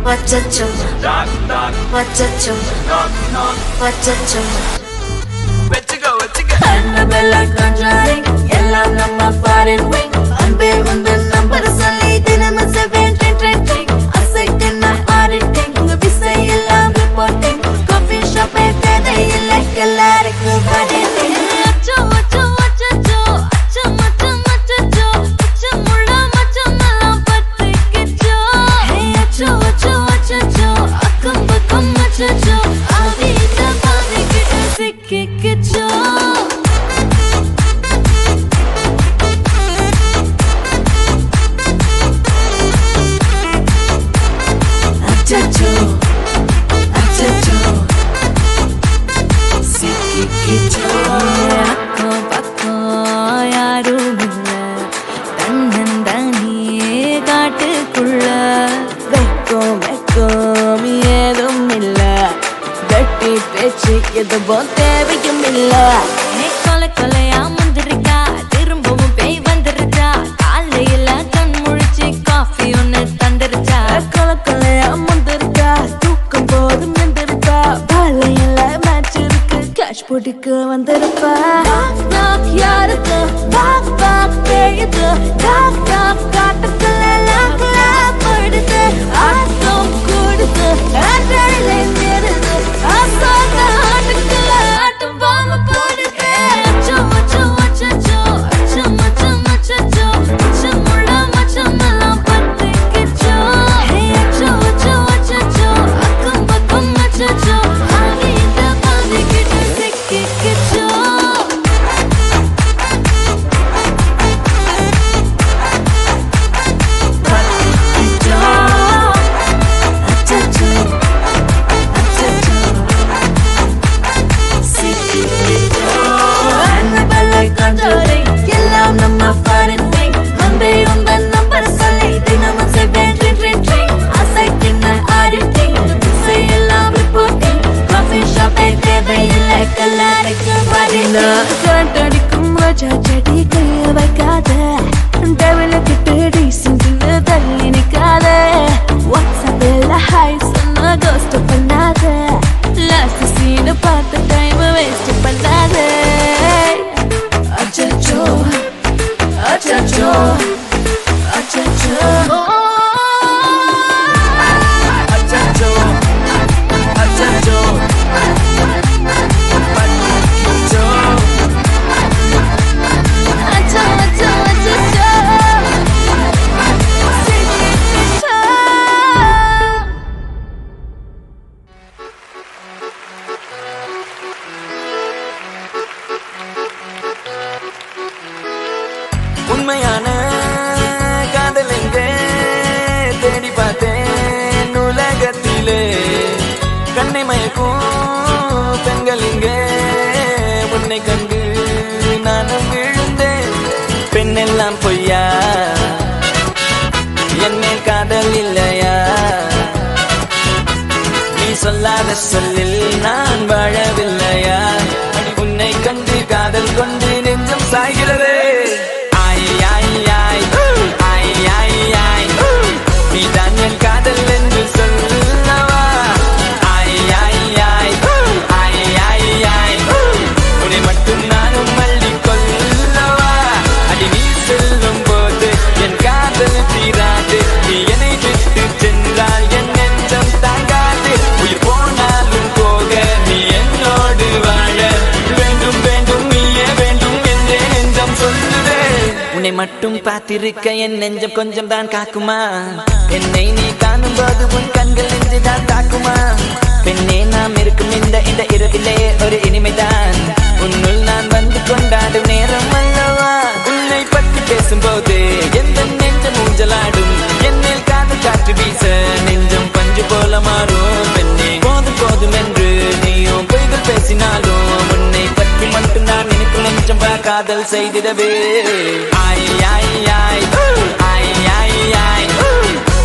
Wachacho, wachacho, wachacho. Annabella conjuring, எல்லாம் நம்ம foreign wing. அன்பே உந்தன் நம்பர் சொல்லி தினமும் 7 trending. அசைக்கின auditing, உங்க விசை எல்லாம் reporting. Coffee shop கதை இல்லை எல்லாருக்கும் வடிting. அச்சோ அச்சோ அச்சோ அச்சோ மச்சம் அச்சோ அச்சமுள்ள மச்சம் எல்லாம் பத்திக்கிச்சோ. Hey அச்சோ அச்சோ அச்சோ அக்கம் பக்கம் அச்சோ Aditha பாதிக்கிட்ட சிக்கிக்கிச்சோ. Achacho, achacho, sikikicho. Akko pakko yarum illa, tannandani kaattukulla. Vekkom edum illa, vetti pechi eduvum thevayum illa. Hey kole koleya mundirikka, thirumbavum pei vandirucha. Kaalayila kan mulichi coffee onnu thandirucha. Kole koleya mundirikka, thookam podum endirukka. Baalayila match irukku, cash podukku vandiruppa. Knock knock yarukku, knock knock peyudhu. Knock knock kaattukulla lock lock paduthu. Aatam kuduthu, aadale nirudhu. Asanga aatukkulla aatam vaama poduthu. Acho acho acho acho macham acho achamulla macham ellam pattikkicho. Hey acho acho acho akkam bakkam acho aaditha paadikittu sikkikicho. Pattikkicho acho acho sikkikicho. Annabella conjuring, எல்லாம் நம்ம foreign wing. அன்பே உந்தன் number சொல்லி தினமும் 7 trending. அசைக்கின auditing, விசை எல்லாம் reporting. Coffee shop தேவையில்லை எல்லாருக்கும் வடிting. கரண்ட் அடிக்கும் ரோஜா செடி கைய வைக்காத, டெவில கிட்ட டீசன்ட்னு தள்ளி நிக்காத. வாட்ஸ்அப்ல ஹாய் சொன்ன கோஸ்ட் பண்ணாத, லாஸ்ட் சீன் பார்த்த டைம் வேஸ்ட் பண்ணாத. Achacho, achacho, achacho. Achacho, achacho, pattikkicho. Acho, acho, achacho, sikkikicho. உண்மையான காதல் எங்கே தேடி பார்த்தேன் உலகத்திலே. கண்ணை மயக்கும் பெண்கள் இங்கே, உன்னை கண்டு நானும் விழுந்தேன். பெண்ணெல்லாம் பொய்யா, என்னை காதல் இல்லையா? நீ சொல்லாத சொல்லில் நான் வாழவில்லையா? உன்னை கண்டு காதல் கொண்டு நெஞ்சம் சாய்கிறதே. நீதான் என் காதல் என்று சொல்லவா? உன்னை மட்டும் நானும் மல்லி கொள்ளவா? அடி நீ செல்லும் போது என் காதல் தீராது. நீ என்னை விட்டு சென்றால் என் நெஞ்சம் தாங்காது. உயிர் போனாலும் போக நீ என்னோடு வாழ வேண்டும் வேண்டும், நீயே வேண்டும் என்றே நெஞ்சம் சொல்லுதே. உன்னை மட்டும் பார்த்திருக்க என் நெஞ்சம் கொஞ்சம் தான் காக்குமா? என்னை நீ காணும் போது உன் கண்கள் நெஞ்சுதான் தாக்குமா? பெண்ணே நாம் இருக்கும் இந்த இரவிலே ஒரு இனிமைதான். உன்னுள் நான் வந்து கொண்டாடும் நேரம் அல்லவா? உன்னை பற்றி பேசும்போது எந்த நெஞ்சம் ஊஞ்சலாடும். என்னில் காதல் காற்று வீச நெஞ்சம் பஞ்சு போல மாறும். பெண்ணே போதும் போதும் என்று நீயும் பொய்கள் பேசினாலும் உன்னை பற்றி மட்டும் நான் எனக்கு நெஞ்சம் காதல் செய்திடவே.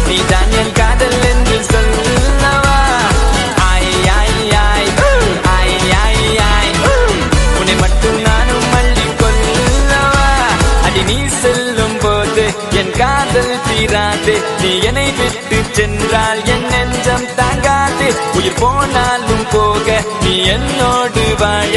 நீதான் என் காதல் என்று சொல்லவா? உன்னை மட்டும் நானும் மல்லி கொள்ளவா? அடி நீ செல்லும் போது என் காதல் தீராது. சென்றால் என் நெஞ்சம் தாங்காது உயிர் போனாலும் போக நீ என்னோடு வாழ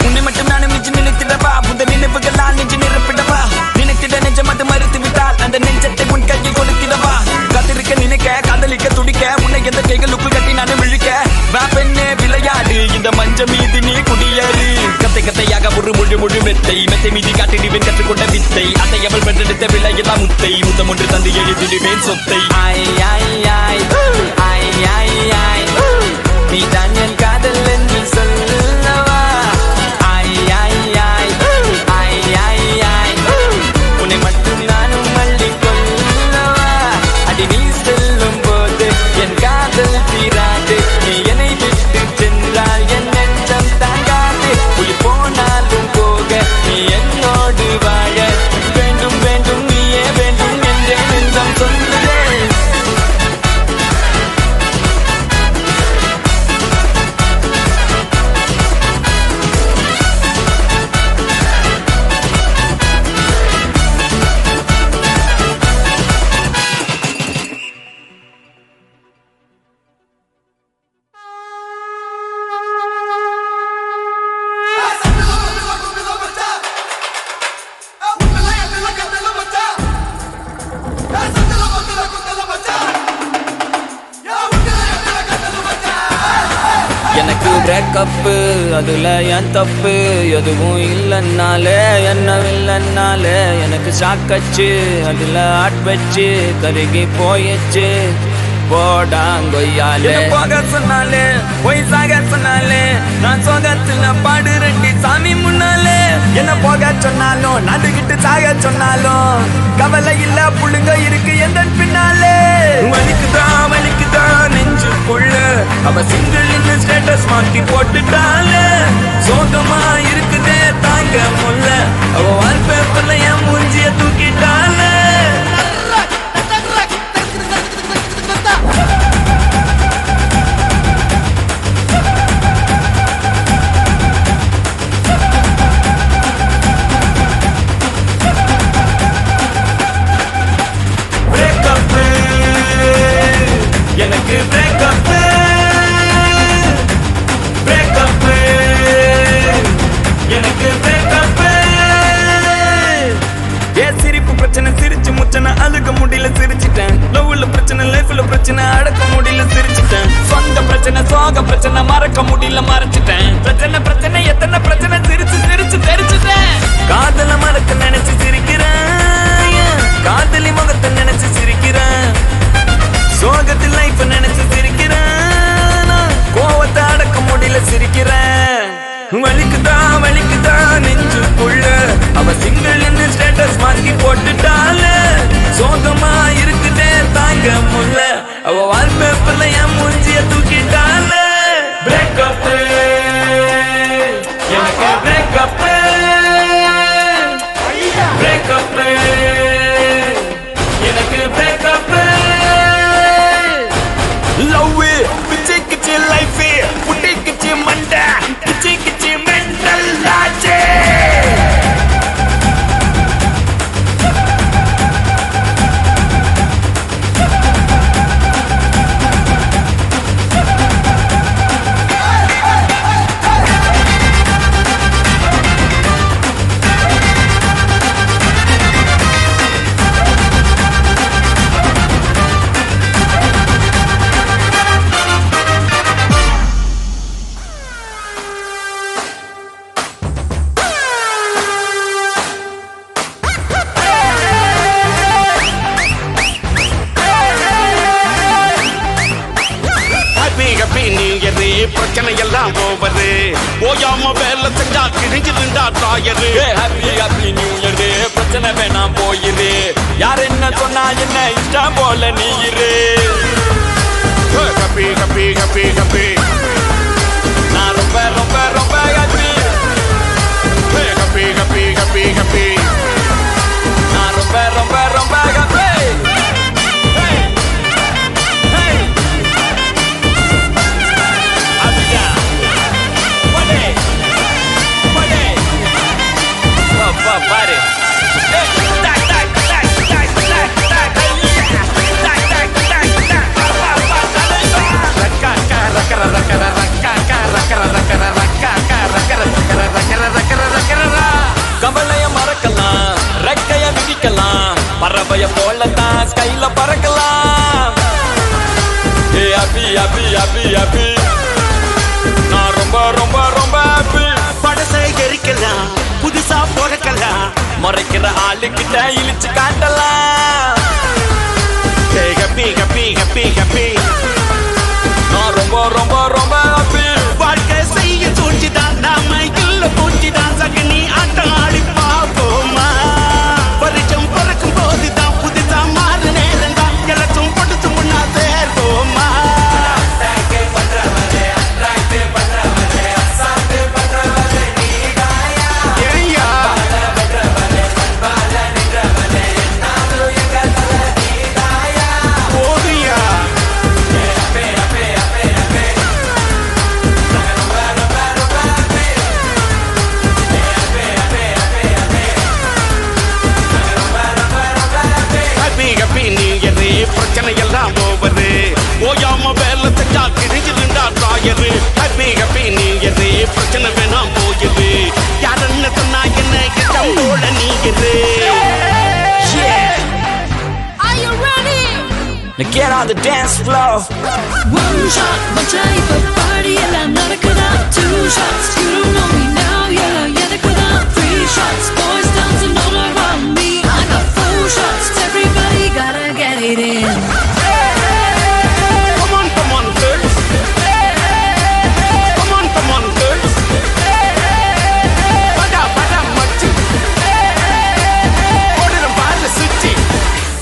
உன்னை மட்டும் நானும் மிஞ்சி நினைத்திடவா புத நினைவுகளால் நெஞ்சு நிரப்பிடவா நினைத்திட நெஞ்சம் மட்டும் மறுத்து விட்டால் அந்த நெஞ்சத்தை உன் கையில் கொடுத்திடவா காத்திருக்க நினைக்க காதலிக்க துடிக்க உன்னை எந்த கைகளுக்குள் கட்டி நானும் இழுக்க வா பெண்ணே விளையாடு இந்த மஞ்ச மீது நீ குடியேறு கத்தை கத்தையாக ஒரு முழு மெத்தை மீதி காட்டிடுவேன் கற்றுக்கொண்ட வித்தை அதை அவள் பெற்றெடுத்த விலையெல்லாம் முத்தை முத்தம் ஒன்று தந்து எழுதிடுவேன் சொத்தை ஆய் ஆய் ஆய் ஆய் ஆய் ஆய் நீ தான் என் காதல் என்று சொல்லவா ஆய் ஆய் ஆய் ஆய் ஆய் ஆய் உன்னை மட்டும் நானும் மல்லி கொள்ளவா அடி நீ செல்லும் போது என் காதல் தீராது நீ என்னை விட்டு சென்றால் என் நெஞ்சம் தாங்காது உயிர் போனாலும் போக நீ என்னோடு வாழ வேண்டும் வேண்டும் நீயே வேண்டும் என்றே நெஞ்சம் சொல்லுதே எனக்கு பிரேக்கப்பு அதுல என் தப்பு எதுவும் இல்லைன்னாலே என்ன இல்லைன்னாலே எனக்கு சாக்கச்சு அதுல ஆட் வச்சு கருகி போயிடுச்சு போடாங்கொய்யாலே போக சொன்னாலே போய் சாக சொன்னாலே நான் சோகத்துல பாடு ரெண்டி சாமி முன்னாலே என்ன போக சொன்னாலும் நடுக்கிட்டு சாக சொன்னாலும் கவலை இல்ல புள்ளுங்க இருக்கு எந்த பின்னாலே வலிக்குதா நெஞ்சுக்குள்ள அவ சிங்கிள் இந்த ஸ்டேட்டஸ் மாத்தி போட்டுட்டாலே சோகமா இருக்குதே தாங்க முல்ல அவ வால்பேப்பர்ல என் மூஞ்சிய தூக்கிட்டாலே எனக்கு பிரேக்கப் எனக்கு பிரேக்கப் சிரிப்பு பிரச்சனை சிரிச்சு முச்சனை அழுக முடியல சிரிச்சிட்டேன் லவ்ல பிரச்சனை லைஃப்ல பிரச்சனை அடக்க முடியல சிரிச்சிட்டேன் சொந்த பிரச்சனை சோக பிரச்சனை மறக்க முடியல மறைச்சிட்டேன் பிரச்சனை எத்தனை பிரச்சனை சிரிச்சு சிரிச்சு தெரிச்சுட்டேன் காதல மறக்க நினைச்சு சிரிக்கிறேன் காதலி முகத்தை நினைச்சு சிரிக்கிறேன் சோகத்தில் லைஃப் நினைச்சு சிரிக்கிறேன் கோவத்தை அடக்க முடியல சிரிக்கிறேன் வலிக்குதா நெஞ்சுக்குள்ள அவ சிங்கிள் இந்த ஸ்டேட்டஸ் மாத்தி போட்டுட்டால சோகமா இருக்குதே தாங்க முல்ல அவ வால்பேப்பர்ல என் மூஞ்சிய தூக்கிட்டால பிரேக்கப் எனக்கு பிரேக்கப் எனக்கு பிரேக்கப் லவ் பிச்சைக்குச்சு லைஃப் புட்டிக்குச்சு மண்டை கிச்சு மெண்டல் ஆச்சே பிரச்சனை எல்லாம் ஓவரு ஓயாம வேலை செஞ்சா கிழிஞ்சிருந்தா தாயரு ஹாப்பி நியூ இயர் பிரச்சனை வேணாம் போயிரு யார் என்ன சொன்னா என்ன இஷ்டம் போல நீ இரு ஹாப்பி நான் ரொம்ப ஹாப்பி நான் ரொம்ப ஹாப்பி பாரு happy happy happy happy நான் ரொம்ப ரொம்ப ரொம்ப happy படசை எரிக்கலாம் புதுசா பிறக்கலாம் மறைக்கிற ஆளுக்கிட்ட இழிச்சு காட்டலாம் happy happy happy happy நான் ரொம்ப ரொம்ப ரொம்ப happy வாழ்க்கை செய்ய சூழ்ச்சிதான் நாம இல்ல பூச்சிதான் சகனி ஆட்டம் ஆடி பார்ப்போமா வருஷம் பிறக்கும் போதுதான் புதுசா மாறு நேரம் தான் எல்லாச்சும் பொடுத்து முன்னா சேர்ப்போமா பிரச்சனை எல்லாம் ஓவரு ஓயாம வேலை செஞ்சா கிழிஞ்சிருந்தா தாயரு ஹாப்பி ஹாப்பி நீ எது பிரச்சனை வேணாம் போயிரு யாருன்னு சொன்னா என்ன இடம் போல நீ இரு Are you ready? Now get on the dance floor One shot, one type of party, எல்லாம் நடக்குதா? Two shots, you don't know me now, எதுக்குதா? Three shots, boys dancing all around me. I got four shots, everybody gotta get it in. Come on girls come on girls படா மச்சி ஓடுறோம் பாரு சுச்சி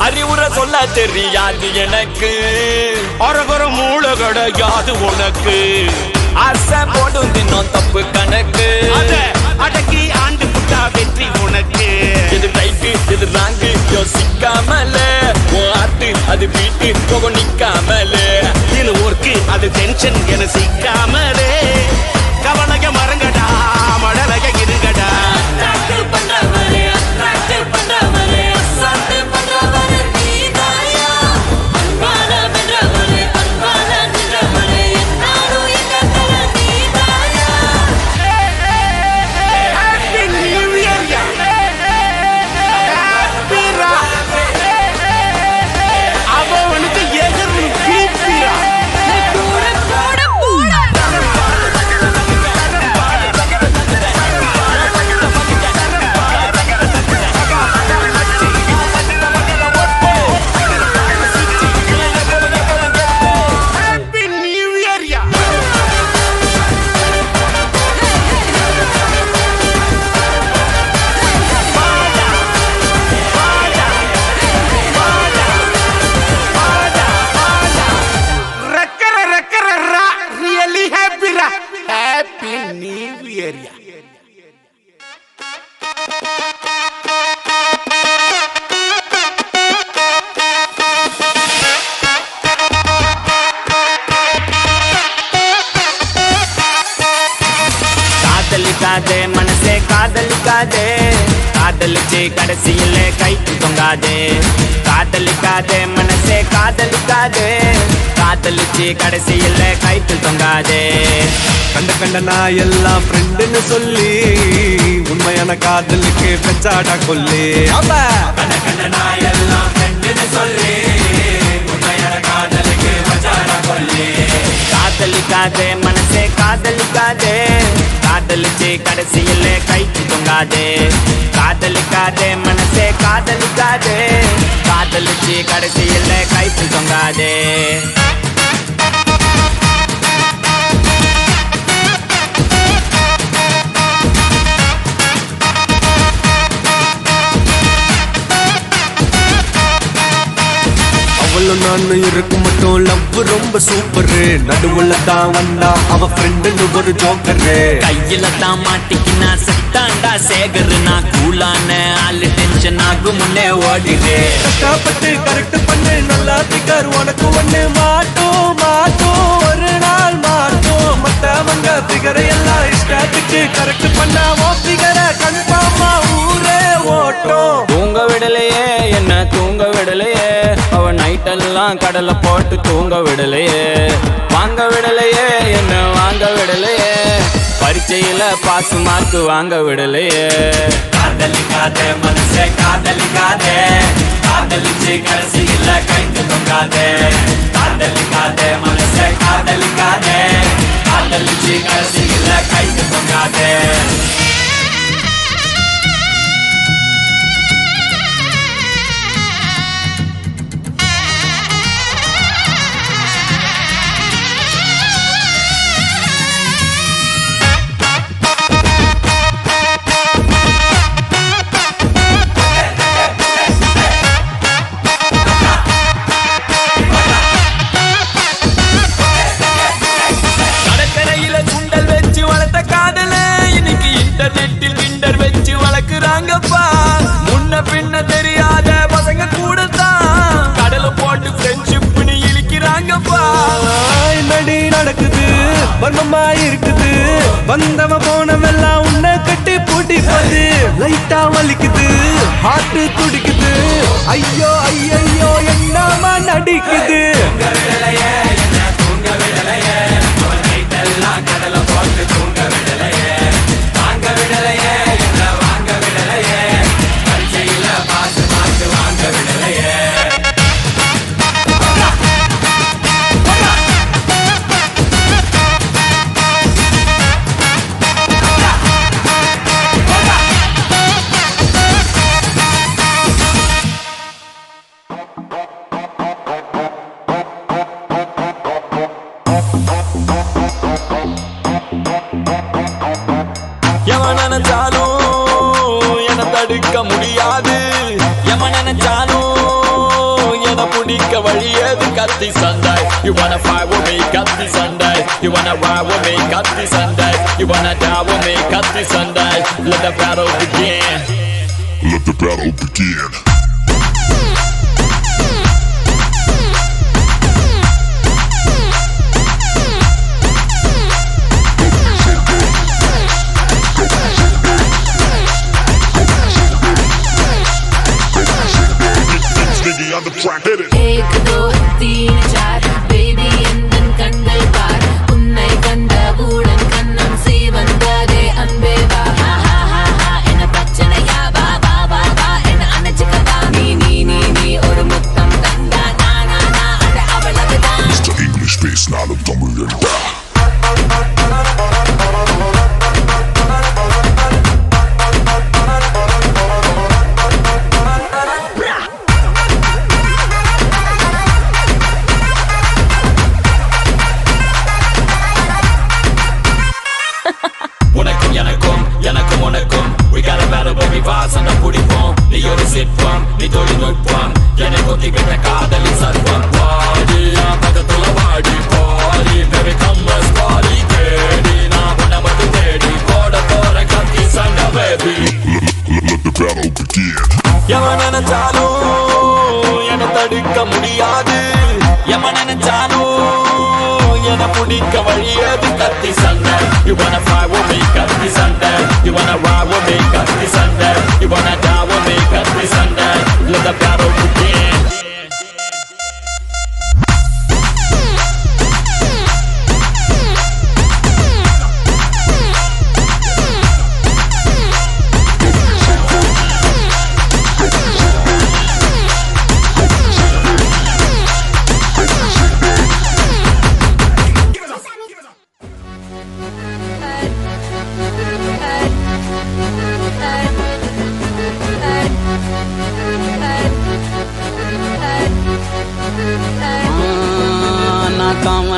அறிவுரை சொல்ல தெரியாது எனக்கு அரகர மூளை கிடையாது உனக்கு ஆசை போடும் தினம் தப்பு கணக்கு அத அடக்கி ஆண்டு புட்டா வெற்றி உனக்கு இது ரைட்டு இது ராங்கு யோசிக்காமல உன் ஆட்டு அது வீட்டு போக நிக்காமல இது ஒர்க்கு அது டென்ஷன் என சிக்காமலே கவலைய மறங்கடா மழலைய இருங்கடா Attractive பண்றவரே, attractive பண்றவரே, அசால்ட்டு பண்றவரே நீதாயா. அன்பால வென்றவரே, அன்பால நின்றவரே, என்னாலும் எங்க தல நீதாயா. Happy New Year Happy ரா அவனுக்கு எதிர்ப்பு பீப்பிரா போட போட போட Happy New Year Rakara ra really happy ra Happy New Year காதலிக்காதே மனசே காதலிக்காதே காதலிச்சு கடைசியில கைக்கு தொங்காதே காதலிக்காதே மனசே காதலிக்காதே காதலிச்சு கடைசியில கைக்கு தொங்காதே கண்ட நான் எல்லாம் ஃப்ரெண்டுன்னு சொல்லி உண்மையான காதலுக்கு பெச்சாடா கொல்லி கண்ட நான் எல்லாம் ஃப்ரெண்டுன்னு சொல்லி உண்மையான காதலுக்கு பெச்சாடா கொல்லி காதலிக்காதே மனசே காதலிக்காதே காதலிச்சு கடைசியில கைக்கு தொங்காதே காதலிக்காதே மனசே காதலிக்காதே காதலிச்சு கடைசியில கைக்கு தொங்காதே அவளும் நானும் இருக்கும் மட்டும் லவ் ரொம்ப சூப்பரு நடுவுல தான் வந்தா அவ ஃப்ரெண்டுன்னு ஒரு ஜோக்கரு கையில தான் மாட்டிக்கினா செத்தாண்டா சேகரு நான் கூலான ஆளு டென்ஷன் ஆகும் முன்னே ஓடிடு கஷ்டப்பட்டு கரெக்ட் பண்ணு நல்லா திகர் உனக்கு ஒண்ணு மாட்டோம் ஒரு நாள் மாட்டோம் மத்தவங்க பிகரை எல்லாம் இஷ்டத்துக்கு கரெக்ட் பண்ணா ஓ பிகரை கன்ஃபார்மா ஊரே ஓட்டும் தூங்க விடலையே என்ன தூங்க விடலையே அவ நைட்டெல்லாம் கடலை போட்டு தூங்க விடலையே வாங்க விடலையே என்ன வாங்க விடலையே பரீட்சையில பாஸ் மார்க் வாங்க விடலையே காதலிக்காதே மனசே காதலிக்காதே காதலிச்சு கடைசியில கைக்கு தொங்காதே காதலிக்காதே மனசே காதலிச்சு கடைசியில கைக்கு தொங்காதே. இன்டர்நெட்டில் கிண்டர் வச்சு வளர்க்குறாங்கப்பா. முன்ன பின்ன தெரியாத பசங்க கூட தான் கடல போட்டு ஃப்ரெண்ட்ஷிப்னு இழிக்கிறாங்கப்பா. நடி நடக்குது வர்மமா இருக்குது வந்தவ போனவெல்லாம் உன்னை கட்டி பூட்டி போது லைட்டா வலிக்குது ஹார்ட் துடிக்குது ஐயோ ஐயோ என்னமா நடிக்குது. கடல போட்டு தூங்க விடலையே வாங்க விடலையே என்ன வாங்க விடலையே பரிச்சையில பார்த்து பார்த்து வாங்க விடலையே. எவன் நினைச்சாலும் என தடுக்க முடியாது. எவன் நினைச்சாலும் என பிடிக்க வழியது கத்தி சண்டை. You wanna fight with me, கத்தி சண்டை. You wanna ride with me, கத்தி சண்டை. You wanna die with me, கத்தி சண்டை. Let the battle begin. Let the battle begin. On the track, hit it. 1 2 3 4 baby எந்தன் கண்கள் பார் உன்னை கண்டவுடன் கண்ணம் சீவந்ததே அன்பே வா ஹா ஹா ஹா ஹா என்ன பிரச்சனையா வா வா வா வா என்ன அணைச்சுக்கவா நீ நீ நீ நீ ஒரு முத்தம் தந்தா நானா நான் அட அவளவுதான். Mr. English face நாளும் தமிழன்டா. உனக்கும் எனக்கும் எனக்கும் உனக்கும் we got a battle baby வாசன பிடிப்போம். நீ ஒரு சிற்பம் நீ தொழில்நுட்பம் என்னை கொத்திக்கிட்ட காதலி சர்வம். வாடி பக்கத்துல வாடி பாடி baby come let's party தேடி நான் உன்னை மட்டும் தேடி போட போற கத்தி சண்டை baby. Let the battle begin. எவன் நினைச்சாலும் என்னை தடுக்க முடியாது. எவன் நினைச்சாலும் என பிடிக்க வழியது கத்தி சண்டை. You wanna fight with me, கத்தி சண்டை. You wanna ride with me, கத்தி சண்டை. You wanna die with me, கத்தி சண்டை. Let the battle begin.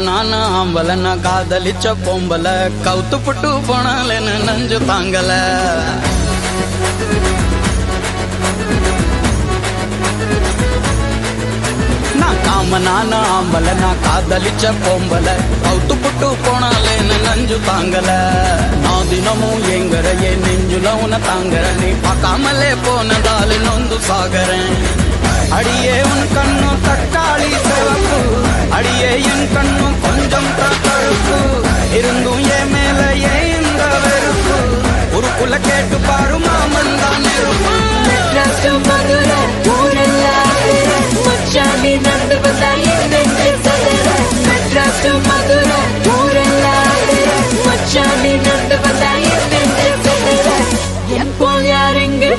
நான் ஆம்பல நான் காதலிச்ச பொம்பல கவுத்து புட்டு போனாலேன்னு நஞ்சு தாங்கல. நான் காம நான் ஆம்பல நான் காதலிச்ச பொம்பல கவுத்து புட்டு போனாலேன்னு நஞ்சு தாங்கல. நான் தினமும் எங்கறையே நெஞ்சுல உன தாங்கற நீ பார்க்காமலே போனதால நொந்து சாகறேன். அடியே உன் கண்ணும் தக்காளி சிவப்பு அடியே என் கண்ணும் கொஞ்சம் தழுப்பு இருந்தும் என் மேல இந்த வெறுப்பு உருக்குள்ள கேட்டு பாரு மாமன் தான் நெருப்பு.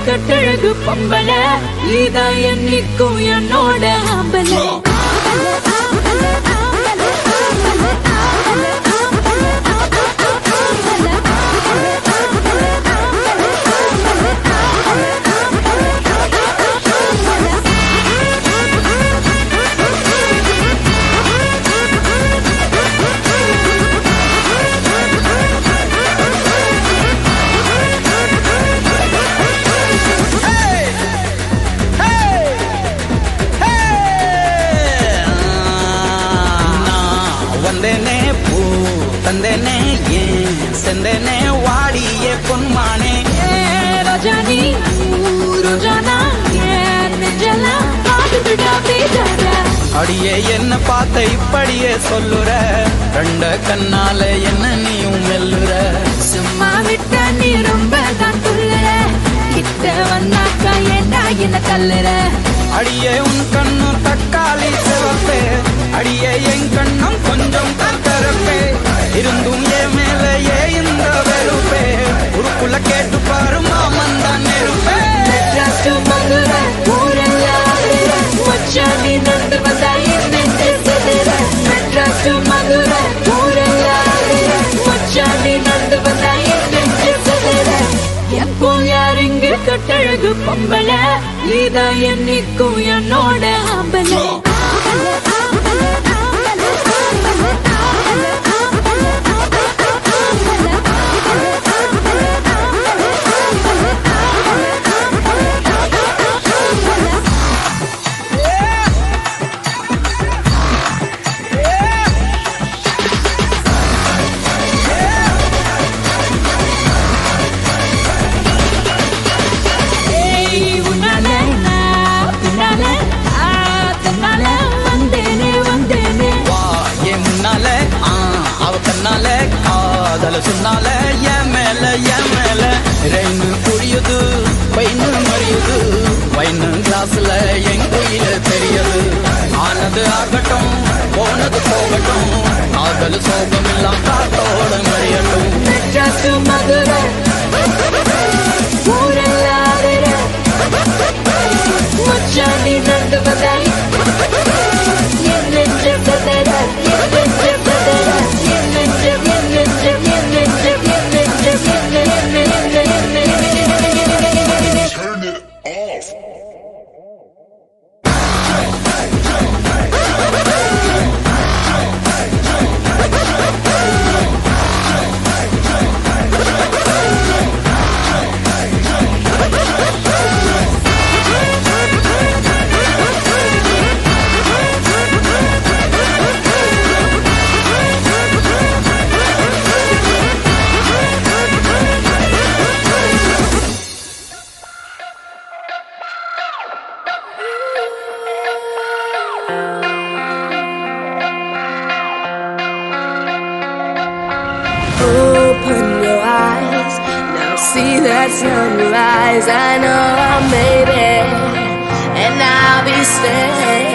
கட்டழகு பொம்பல இதா என்னைக்கும் என்னோட ஆம்பல. வந்தேனே பூ தந்தேனே ஏன் செந்தேனே வாடியே பொன்மானே ரோஜானி ரோஜானா நெஞ்செல்லாம் காதுடா பேசாத அடியே என்ன பார்த்த இப்படியே சொல்லுற ரெண்ட கண்ணால என்ன நீயும் மெல்லுற சும்மா விட்ட நீ ரொம்ப தான் துள்ளுற கிட்ட வந்தாக்கா ஏண்டா என்ன தள்ளுற அடியே உன் கண்ணும் தக்காளி சிவப்பே அடியே என் கண்ணும் கொஞ்சம் கரப்பே இருந்தும் ஏன் மேல இந்த வெறுப்பே உருக்குள்ள கேட்டு பாரு மாமன் தான் நெருப்பே மதுரை ஊரெல்லாம் மச்சானி நந்து வந்தா என்ன செதுற மெட்ராஸ் மதுரை ஊரெல்லாம் மச்சானி நந்து வந்தா என்ன செதுற எப்போ யாருங்க கட்டழகு பொம்பள நீதான் என்னைக்கும் என்னோட ஆம்பள சொன்னால என் மேல ரெயின்னு புரியுது பைன்னு மறியுது வைன்னு கிளாஸ்ல என் கோயில தெரியுது ஆனது ஆகட்டும் போனது போகட்டும் காதல் சோகம் எல்லாம் காத்தோட மறியட்டும் மதுரை மச்சானி நந்து வந்தாய் Turn it off. Open your eyes, now see that sunrise. I know I made it, and I'll be staying.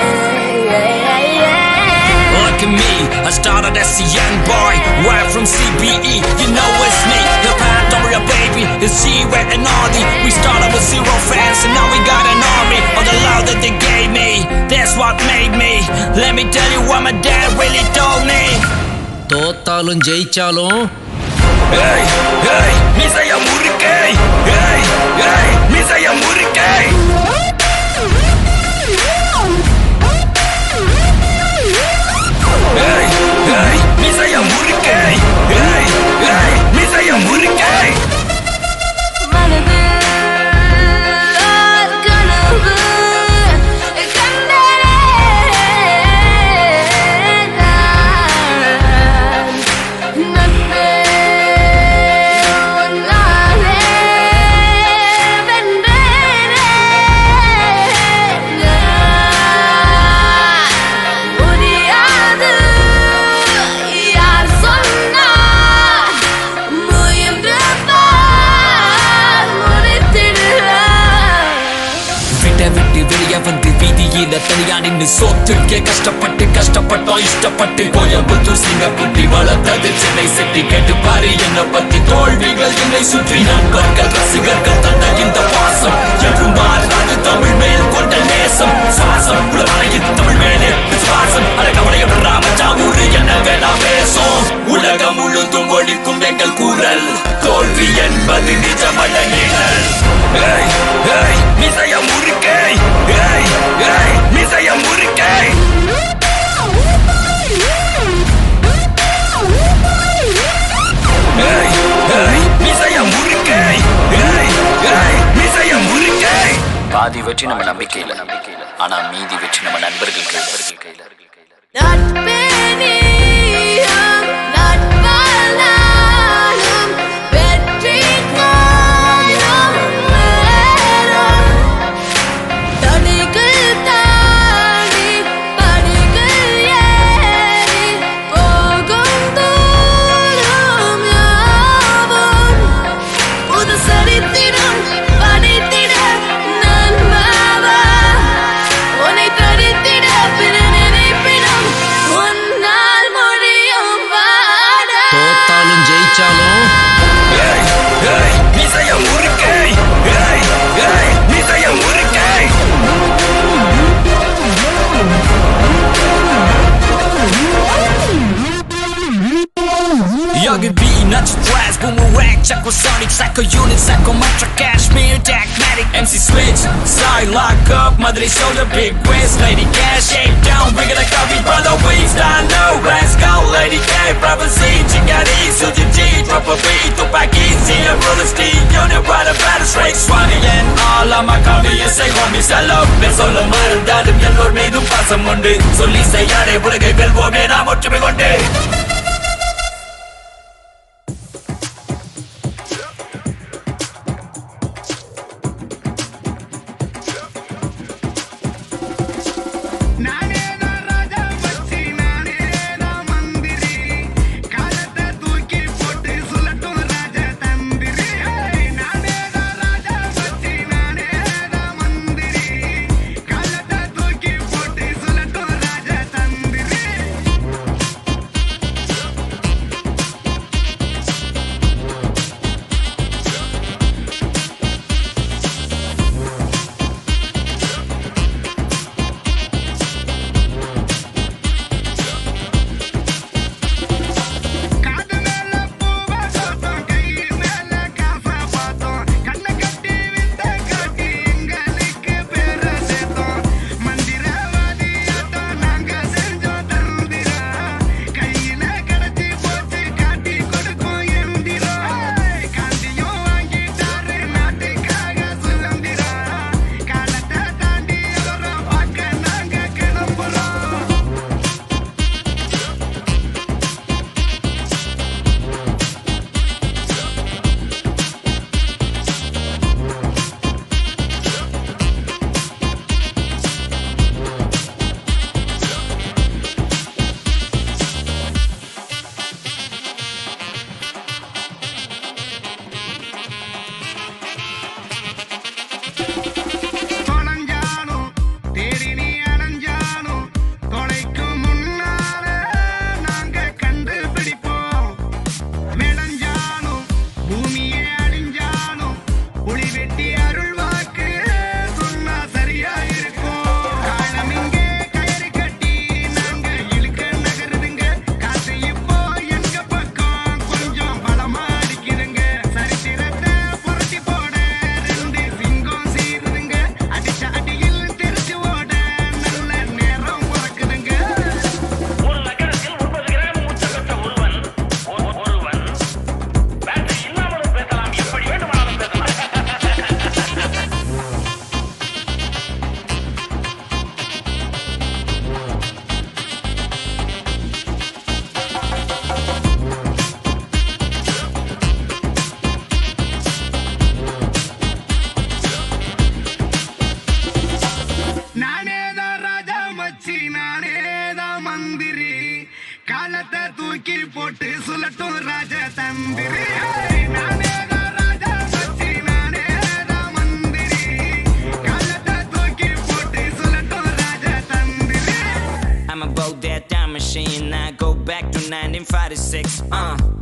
Look at me, I started as a young boy, right from CBE, you know it's me. The path over your baby, it's G-Wet and Audi. We started with 0 fans and now we got an army. All the love that they gave me, that's what made me. Let me tell you what my dad really told me. தோத்தாலும் ஜெயிச்சாலும் Hey, hey, மிசைய முறுக்கை. Hey, hey, மிசைய முறுக்கை. Hey, hey, மிசைய முறுக்கை. Hey, hey, மிசைய முறுக்கை. தனியா நின்று சோத்துக்கே கஷ்டப்பட்டோம் இஷ்டப்பட்டு கோயம்புத்தூர் சிங்கக்குட்டி வளர்த்தது Chennai city கேட்டு பாரு என்ன பத்தி தோல்விகள் என்னை சுற்றி நண்பர்கள் ரசிகர்கள் தந்த இந்த பாசம் என்றும் மாறாது தமிழ் மேல் கொண்ட நேசம் சுவாசம் உலகத்தில் தமிழ் மேலே விசுவாசம் அழகவளைய ராமஜாமூர் என்ன வேணா பேசும் உலகம் முழுதும் ஒழிக்கும் எங்கள் கூறல் தோல்வி என்பது நிஜமல்ல நிழல் மிசைய முறுக்கை மிசைய முறுக்கை மிசைய முறுக்கை மிசைய முறுக்கை பாதி வெற்றி நம்ம நம்பிக்கையில ஆனா மீதி வெற்றி நம்ம நண்பர்கள் கையில நட்பே நீ Psychosonic, psycho unit, psycho mantra, Kashmir, Tagmatic, MC switch, side lock up, Madurai shoulder, big waist, Lady Cash, shake down, bring it like coffee, brother, we stand no, let's go, Lady K, Prophecy, Chingari, Suji G, drop a beat, Tupaki, Zia, Roller Steve, Unit, Rider, Battle, Straight, Swami, and all of my coffee, say homies, hello, let's all of my dad, and yellow, made up, pass a Monday, so Lisa, Yare, put a gay bell, woman, I'm up to be one day.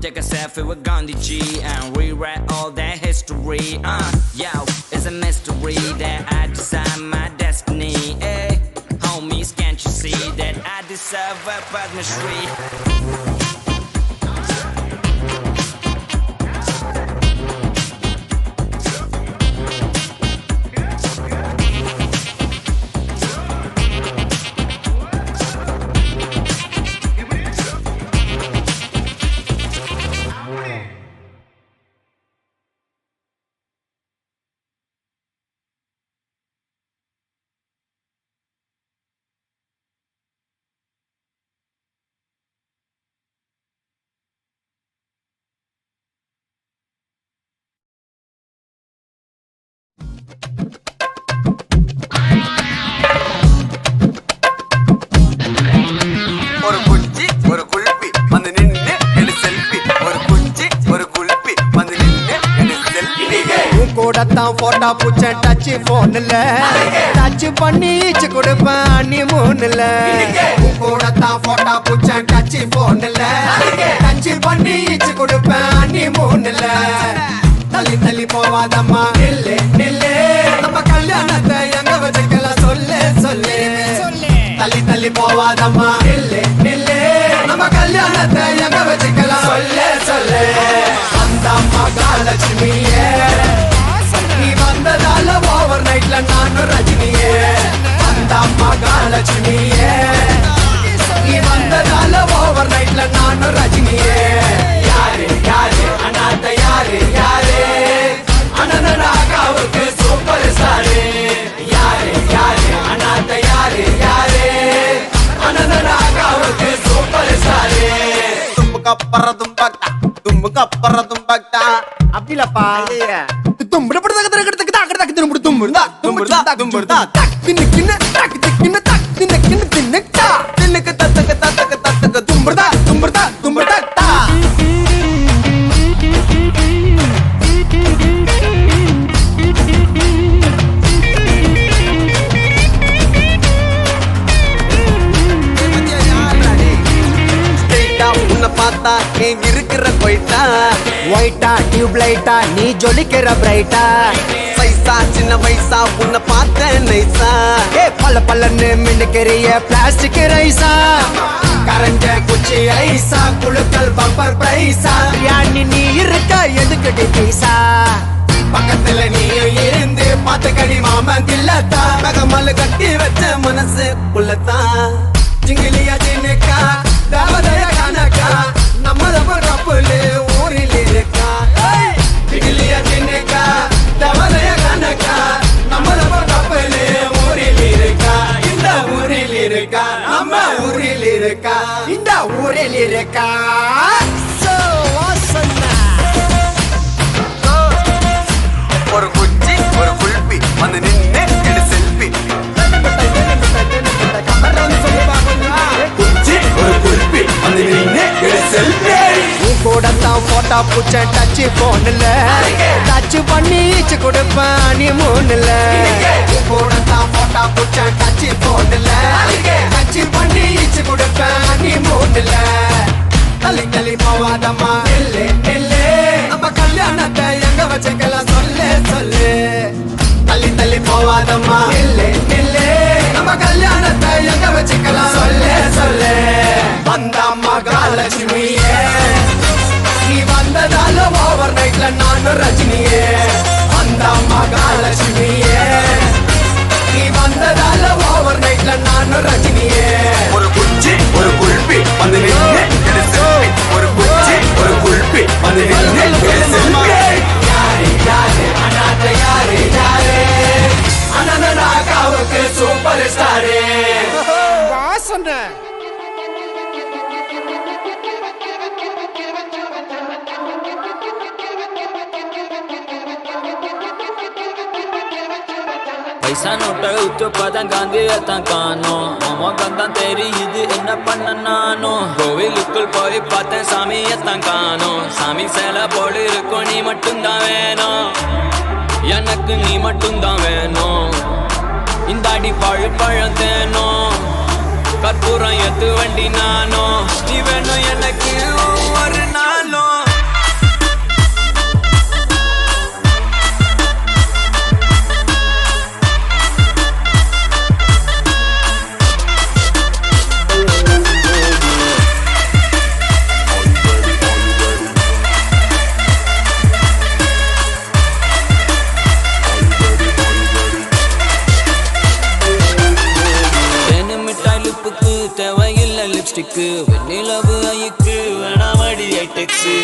Take a selfie with Gandhi G and rewrite all that history. Yo, it's a mystery that I decide my destiny. Hey, homies, can't you see that I deserve a Padma Shri? போட்டா பூச்ச touch போன்ல touch பண்ணி கொடுப்பேன் அண்ணி மூணுல கூட தான் போட்டா பூச்ச touch போன்ல டச் பண்ணி கொடுப்பேன் அண்ணி மூணுல தள்ளி தள்ளி போவாதம்மா நில்லு நில்லு நம்ம கல்யாணத்தை எங்க வச்சுக்கலாம் சொல்லு சொல்லு தள்ளி தள்ளி போவாதம்மா நில்லு நில்லு நம்ம கல்யாணத்தை எங்க வச்சுக்கலாம் சொல்லு சொல்லு அந்த மகால மகாலட்சுமியே நீ வந்ததால ஓவர் நைட்ல நானும் ரஜினியே அந்த மகாலட்சுமியே நீ வந்ததால ஓவர் நைட்ல நானும் ரஜினியே யாரு யாரு அனாத யாரு யாரு அனந்தராகாவுக்கு சூப்பர் ஸ்டாரு யாரு யாரு அனாத யாரு யாரு அனந்தராகாவுக்கு சூப்பர் ஸ்டாரு தும்புக்கப்புறதும் பக்தா தும்புக்கப்புறதும் பக்தா அப்படிலப்பா பார்த்தா நீ இருக்கிற போயிட்டா ஒயிட்டா டியூப் லைட்டா நீ ஜொலிக்கிற பிரைட்டா சைஸா சின்ன வயசா உன்னை பார்த்த நைசா ஏ பல்ல பல்லன்னு மின்னுக்கிறிய பிளாஸ்டிக் ரைஸா கரஞ்ச குச்சி ஐசா குழுக்கள் பம்பர் பிரைஸா யானி நீ இருக்க எதுக்கடி பைசா பக்கத்துல நீயும் இருந்து பார்த்த கடி மாமன் தில்லத்தா மகமல்லு கட்டி வச்ச மனசு புள்ளத்தான் ஜிங்கிலியா ஜினுக்கா தேவதைய கணக்கா நம்மளவ கப்பலு ஊரில் இருக்கா ஜிங்கிலியா ஜினுக்கா தேவதைய கணக்கா நம்மளவ கப்பலு ஊரில் இருக்கா இந்த ஊரில் இருக்கா நம்ம ஊரில் இருக்கா இந்த ஊரில் இருக்கா ஒரு குச்சி ஒரு குல்பி வந்து நின்று எடு செல்ஃபி குச்சி ஒரு குல்பி வந்து நின்று எடு செல்ஃபி உன் கூட தான் போட்டா பூச்ச டச் போன்ல டச் பண்ணி ஈச்சு கொடுப்பேன் நீ மூணுல உன் கூட தான் போட்டா பூச்ச டச் போன்ல டச் பண்ணி ஈச்சு கொடுப்பேன் நீ மூணுல தள்ளி தள்ளி போவாதம்மா இல்லே இல்லே நம்ம கல்யாணத்தை எங்க வச்சுக்கலாம் சொல்லு சொல்லு தள்ளி தள்ளி போவாதம்மா இல்லே இல்லே நம்ம கல்யாணத்தை எங்க வச்சுக்கலாம் சொல்லு சொல்லு வந்த மகாலட்சுமியே நீ வந்ததால ஓவர் நைட்ல நானும் ரஜினியே வந்த மகாலட்சுமியே நீ வந்ததால ஓவர் நைட்ல நானும் ரஜினியே ஒரு குச்சி ஒரு குல்பி வந்து நின்று ஒரு குச்சி ஒரு குல்பி வந்து நின்று யாரு யாரு அனாத யாரு யாரு அனந்தராகாவுக்கு சூப்பர் ஸ்டாரு வாசனை பைசா நோட்டை உத்து பதம் காந்தியத்தான் காணோம் மோகம் தான் தெரியுது என்ன பண்ண நானும் கோவிலுக்குள் போய் பார்த்தேன் சாமியத்தான் காணோம் சாமி சேலை போடு இருக்கும் நீ மட்டும்தான் வேணும் எனக்கு நீ மட்டும்தான் வேணும் இந்த அடி பழம் தேனும் கற்பூரம் எத்து வண்டி நானும் நீ வேணும் எனக்கு ஒரு நாளும் தேவையில்லை லிப்ஸ்டிக்கு வெண்ணிலவு ஐக்கு வேணாமடி ஐடெக்ஸு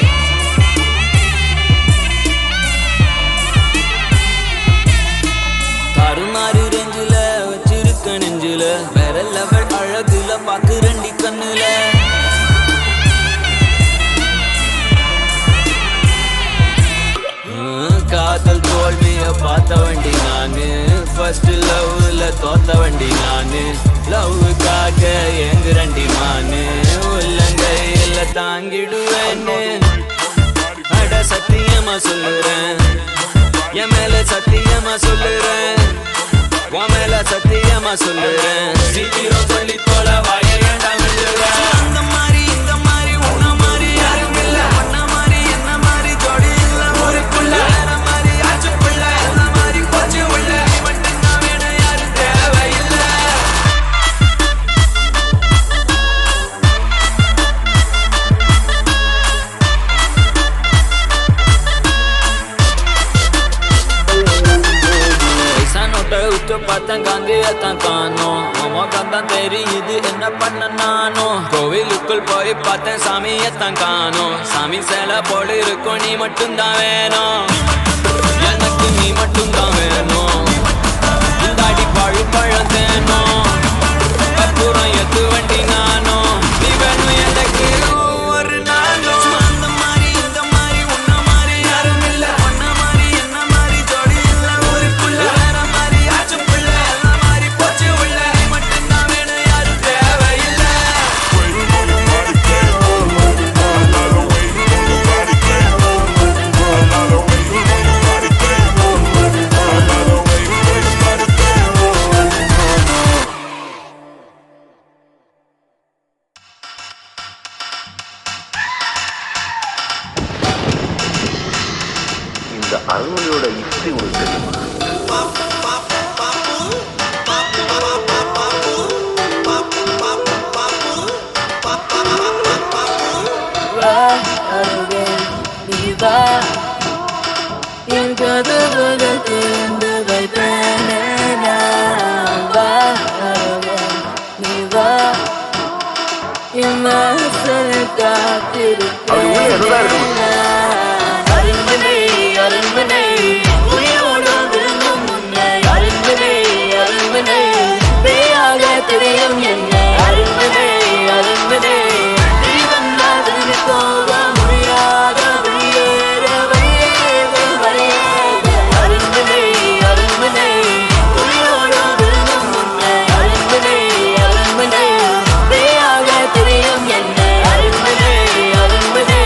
கருமாறு ரெஞ்சில வச்சிருக்க நெஞ்சில வேற லெவல் அழகுல பாக்கு ரெண்டி கண்ணுல காதல் தோல்விய பார்த்த வண்டி நானு ஃபர்ஸ்ட் லவ்ல தோத்த வண்டி நானு லவ்வுக்காக எங்குரண்டி மானு உள்ளங்கையில தாங்கிடுவேன்னு அட சத்தியமா சொல்லுறேன் என் மேல சத்தியமா சொல்லுறேன் உன் மேல சத்தியமா சொல்லுறேன் சீக்கிரம் சொல்லி போல வாய ஏண்டாம் அந்த மாதிரி இந்த மாதிரி உன்ன மாதிரி யாரும் இல்ல உன்ன மாதிரி என்ன மாதிரி ஜோடி இல்ல ஊருக்குள்ள வேற மாதிரி ஆச்சு புள்ள என்ன மாதிரி போச்சு உள்ள மட்டும் நான் வேணும் யாரும் தேவையில்லை போய் பார்த்தேன் சாமியத்தான் காணோம். சாமி சிலை போல இருக்கும் நீ மட்டும்தான் வேணும், எனக்கு நீ மட்டும்தான் வேணும். இந்த அடி பழு பழம் தேனும் கற்பூரம் எத்து வண்டி நானும் நீ வேணும் எனக்கு ஒரு நாளும். அந்த மாதிரி இந்த மாதிரி உன்ன மாதிரி யாரும் இல்ல, ஒன்ன மாதிரி என்ன மாதிரி ஜோடி இல்ல ஊருக்குள்ள. வேற மாதிரி ஆச்சும் புள்ள எல்லா மாதிரி போச்சு உள்ள, நீ மட்டும்தான் வேணும் யாரும் தேவையில்லை. இந்த அருள்மொழியோட ஹிஸ்டரி உங்களுக்கு தெரியுமா? தெரியும் என்ன அரும்பனே அரும்பனே நீ வந்தாது போக முடியாத வெளியேற வெளியேற வரையாக அரும்பனே அரும்பனே உயிரோடு விழுந்தும் முன்னே அரும்பனே அரும்பனே பேயாக தெரியும் என்ன அரும்பனே அரும்பனே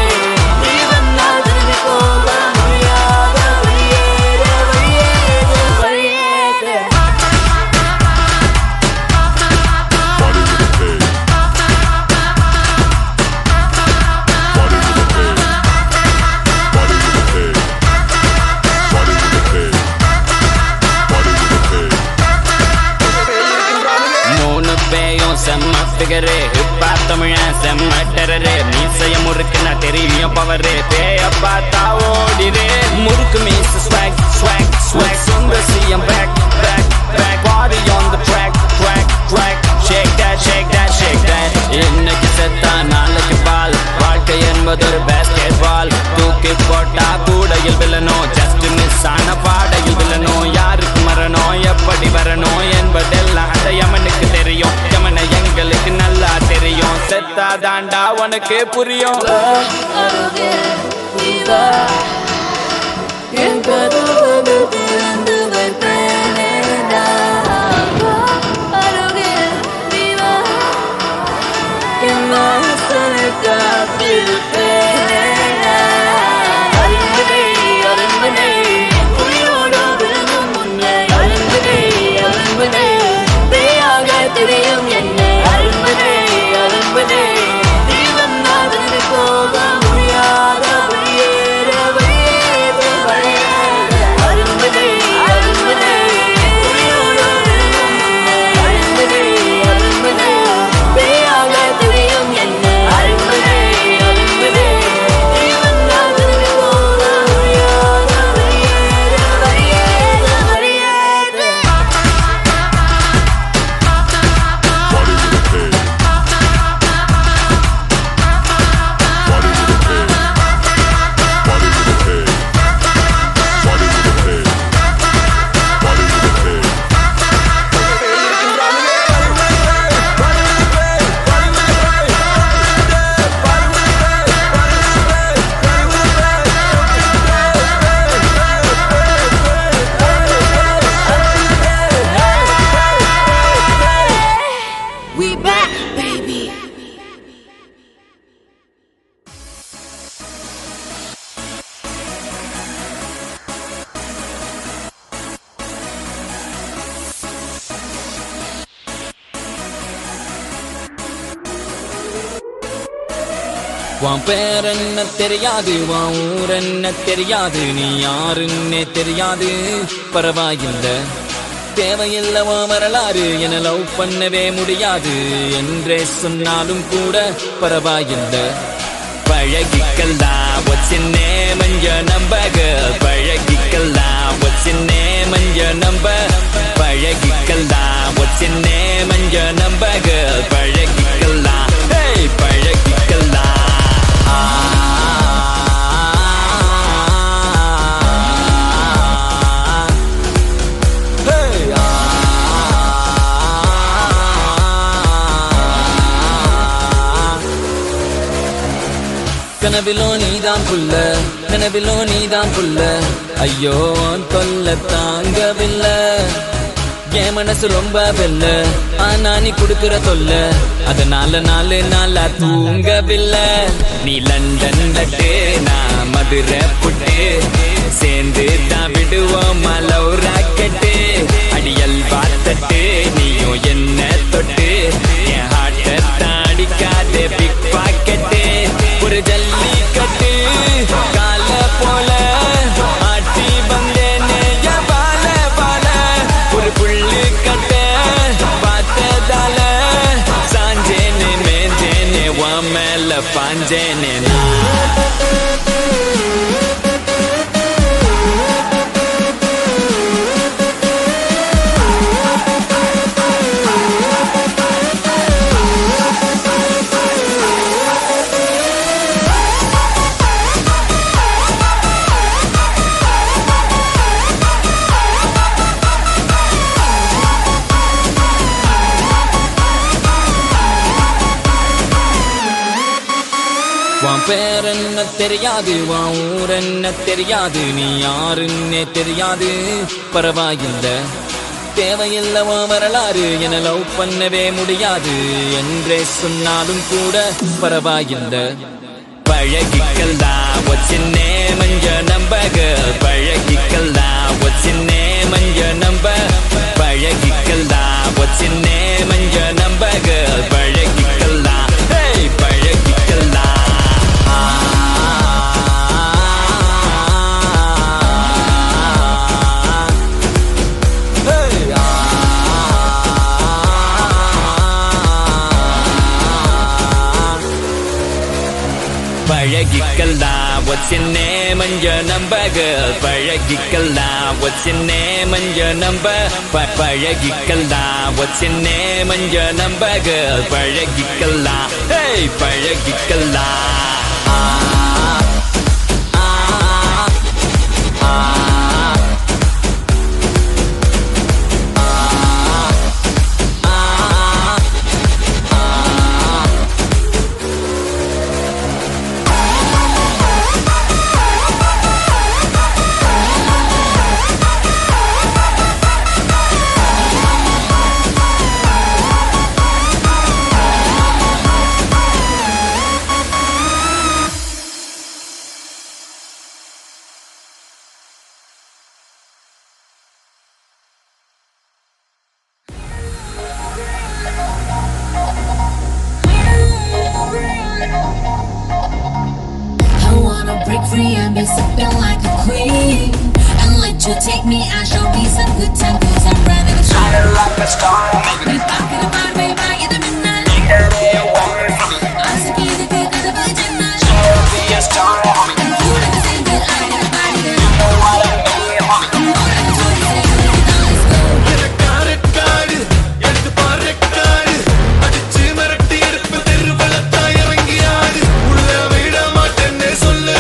நீ வந்தாது போக முடியாத வெளியேற வெளியேற வரையாக. செம்ம பிகரே இப்பா தமிழன் செம்ம டெரரே மீசைய முறுக்குன்னா தெரியும் பவரே பேய பார்த்தா ஓடிரே முறுக்கு மீச ஸ்வாக் ஸ்வாக் ஸ்வாக் சுந்தசியம் பேக் பேக் பேக் பாடி on the track track track shake that shake that shake that இன்னைக்கு செத்தா நாளைக்கு பால் வாழ்க்கை என்பது ஒரு பேஸ்கெட் பால் தூக்கி போட்டா கூடையில் வில்லணும் ஜஸ்ட் மிஸ் ஆன பாடையில் வில்லணும் யாருக்கு மரணம் எப்படி வரணும் என்பதெல்லாம் அந்த யமனுக்கு தெரியும் யமனை எங்களுக்கு நல்லா தெரியும் செத்தா தாண்டா உனக்கு புரியும் தெரியும் என்ன அரும்பனே அரும்பனே நீ வந்தாது போக முடியாத வெளியேற வெளியேற வரையாக அரும்பனே அரும்பனே உயிரோடு அரும்பனே அரும்பனே பேயாக தெரியும் என்ன அரும்பனே அரும்பனே நீ வந்தாது போக முடியாத வெளியேற வெளியேற வரையாக. We back, baby. உன் பேர் என்ன தெரியாது உன் ஊர் என்ன தெரியாது நீ யாருன்னே தெரியாது பரவாயில்லை தேவையில்லை உன் வரலாறு என லவ் பண்ணவே முடியாது என்றே சொன்னாலும் கூட பரவாயில்லை பழகிக்கலாம் what's your name and your number girl பழகிக்கலாம் what's your name and your number பழகிக்கலாம் what's your name and your number girl பழகிக்கலாம் hey பழகிக்கலாம் கனவிலோ நீதான் புல்ல கனவிலோ நீதான் புல்ல ஐயோ தொல்ல தாங்கவில்லை என் மனசு ரொம்ப வெல்ல ஆனா நீ குடுக்கிற தொல்ல அதனால 4 நாளா தூங்கவில்லை நீ லண்டன் லட்டு நான் மதுரை புட்டு சேர்ந்து தான் விடுவோம் லவ் ராக்கெட்டு அடியல் வாத்தட்டு நீயும் என்ன தொட்டு என் ஹார்ட்டை தாடிக்காத பிக் பாக்கெட்டு ஒரு ஜல்லிக்கட்டு கால போல ஆட்டி வந்தேனே பால பால ஒரு புள்ளு கட்ட பார்த்ததால சாஞ்சேனே மேஞ்சேனே உன் மேல பாஞ்சேனே உன் பேர் என்ன தெரியாது உன் ஊர் என்ன தெரியாது நீ யாருன்னே தெரியாது பரவாயில்லை தேவையில்லை உன் வரலாறு என லவ் பண்ணவே முடியாது என்றே சொன்னாலும் கூட பரவாயில்லை பழகிக்கல்தா வச்சின்னே மஞ்ச நம்பக பழகிக்கல்தா வச்சின்னே மஞ்ச நம்ப பழகிக்கல்தா வச்சின்னே மஞ்ச நம்பக பழகிக்கல்தா பழகிக்கல்தா பழகிக்கல்தா வச்சின்னே மஞ்ச நம்பக பழகிக்கல்தா வச்சின்னே மஞ்ச நம்ப பழகிக்கல்தா வச்சின்னே மஞ்ச நம்பக பழகிக்கல்தா பழகிக்கல்தா Break free and be sipping like a queen and let you take me and show me some good time cause I'm running a show like a star be talking about baby in the midnight I'm so keen to get out of my tonight be a star and you like to say that I got a body that you know what I mean I'm more than a toy say now let's go get a carrot card எடுத்து பாரு காடு அடிச்சு மிரட்டி எடுப்பு தெருவலத்தா இறங்கி ஆடு உள்ள விட மாட்டேன்னு சொல்லு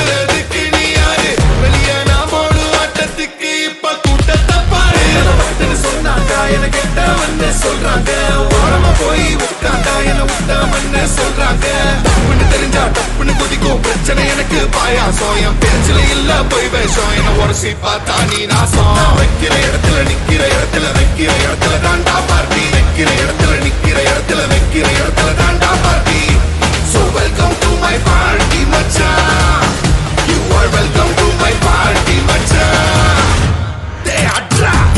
சொல்றாங்க ஓரமா போய் உட்காந்தா என்ன விட்டாமன்னு சொல்றாங்க தப்புன்னு தெரிஞ்சா தப்புன்னு குதிக்கும் பிரச்சனை எனக்கு பாயாசம் என் பேச்சுல இல்ல போய் வேஷம் என்ன உரசி பார்த்தா நீ நாசம் வைக்கிற இடத்துல நிக்கிற இடத்துல வைக்கிற இடத்துல தாண்டா பார்ட்டி வைக்கிற இடத்துல நிக்கிற இடத்துல வைக்கிற இடத்துல தாண்டா party So welcome to my party மச்சான் You are welcome to my party மச்சான் They are drunk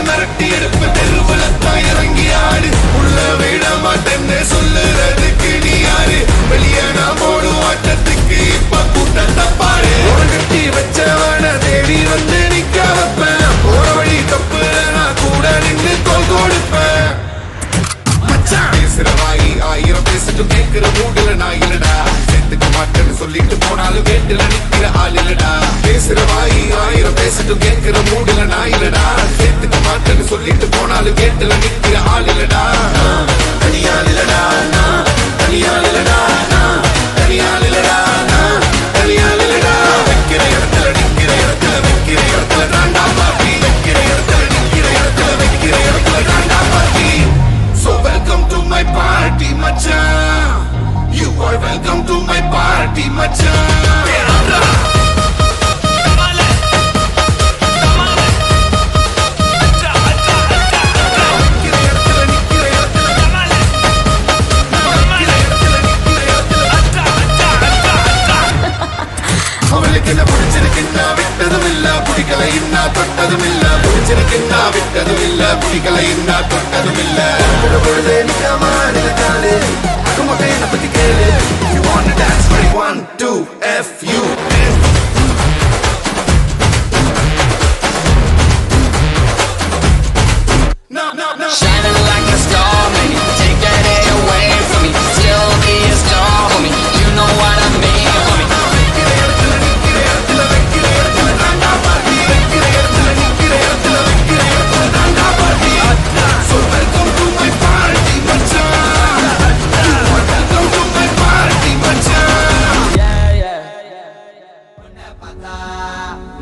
மிரட்டி எடுப்பு தெருவுலத்தா இறங்கி ஆடு உள்ள விட மாட்டேன்னு சொல்லுறதுக்கு நீ யாரு வெளியே நான் போடும் ஆட்டத்துக்கு இப்ப கூட்டத்தை பாரு கட்டி வச்சவன தேடி வந்து நிக்க வைப்பேன் போற வழி தப்பு நான் கூட நின்று தோல் கொடுப்பேன் மச்சான் பேசுற வாயி 1000 பேசிட்டும் கேட்கிற மூடுல நான் இல்லடா சேர்த்துக்க மாட்டேன்னு சொல்லிட்டு போனாலும் கேட்டுல நிக்கிற ஆள் இல்லடா பேசுற வாயி 1000 பேசிட்டும் கேட்கிற மூடுல நான் இல்லடா சேர்த்துக்க மாட்டேன்னு சொல்லிட்டு போனாலும் கேட்டுல நிக்கிற ஆள் இல்லடா தனியாள் இல்லடா party, machan. You are welcome to my party, machan. அவளுக்கு பிடிச்சிருக்குன்னா விட்டதும் இல்ல பிடிக்கல இன்னா தொட்டதும் இல்ல பிடிச்சிருக்குன்னா விட்டதும் இல்ல பிடிக்கல இன்னா தொட்டதும் இல்ல பொழுது நிக்காம நிலக்காலு அது மட்டும் என்ன பத்தி கேளு. You wanna dance ready 1 2 F U Shining like a star, man. Take that day away from me. Still be a star, homie. You know what I mean, homie. So welcome to my party, machan. Welcome to my party, machan.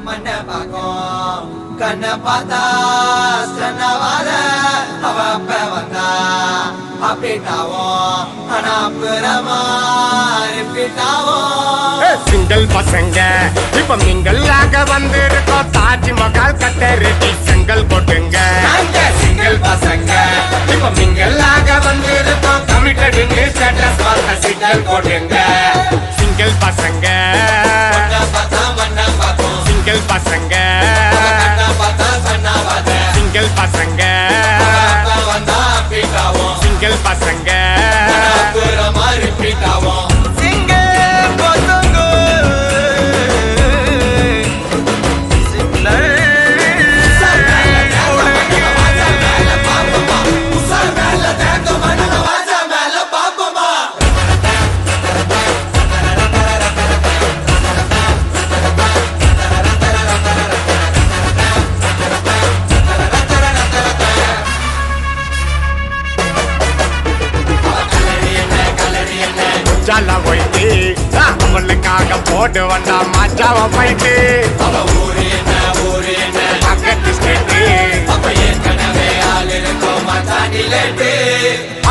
Manna pakom, kanna pata, stana vada, hava pavanda, apitavo, anapurama, repitavo. Single பசங்க இப்ப மிங்கல்லாக வந்திருக்கோம். தாஜ்மஹால் கட்ட ready செங்கல் போட்டுங்க. Single பசங்க இப்ப மிங்கல்லாக வந்திருக்கோம். கமிட்டடுன்னு status பார்த்த சிங்கிள் போட்டுங்க. சிங்கிள் பசங்க சிங்கிள் பசங்க சிங்கிள் பசங்க சிங்கிள் பசங்க ஜாலா போயிட்டு அவளுக்காக போட்டு வந்தா மாச்சாவ போயிட்டு பக்கத்து ஸ்டேட்டு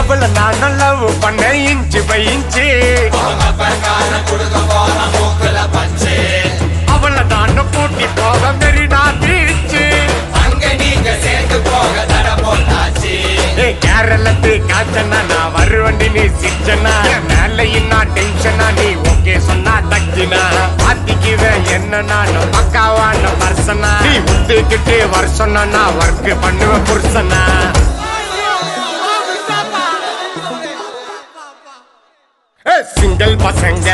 அவளை நான் லவ் பண்ண இன்ச்சு பை இன்ச்சு அவளை நான் கூட்டி போக மெரினா பீச்சு கேரளத்து காச்சனா நான் வருவண்டி நீ சிச்சனா மேல இன்னா டென்ஷனா நீ ஓகே சொன்னா டக்கினா பாத்திக்குவேன் என்ன நான் பக்காவான பர்சனா நீ உத்துக்கிட்டு வருஷம்னா நான் ஒர்க் பண்ணுவேன் புருஷனா. சிங்கிள் பசங்க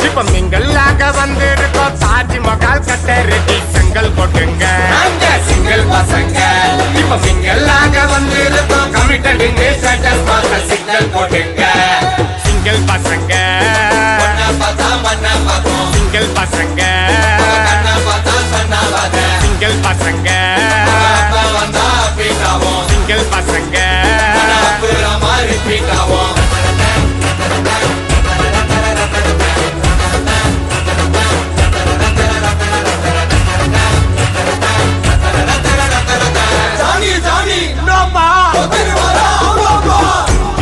இப்ப மிங்கல்லாக வந்திருக்கோம். தாஜ்மஹால் கட்ட ரெடி செங்கல் போட்டுங்க. சிங்கிள் பசங்க இப்ப மிங்கல்லாக வந்திருக்கோம். கமிட்டடுங்க ஸ்டேட்டஸ் பார்த்த சிங்கிள் போட்டுங்க. சிங்கிள் பசங்க சிங்கிள் பசங்க சிங்கிள் பசங்க சிங்கிள் பசங்க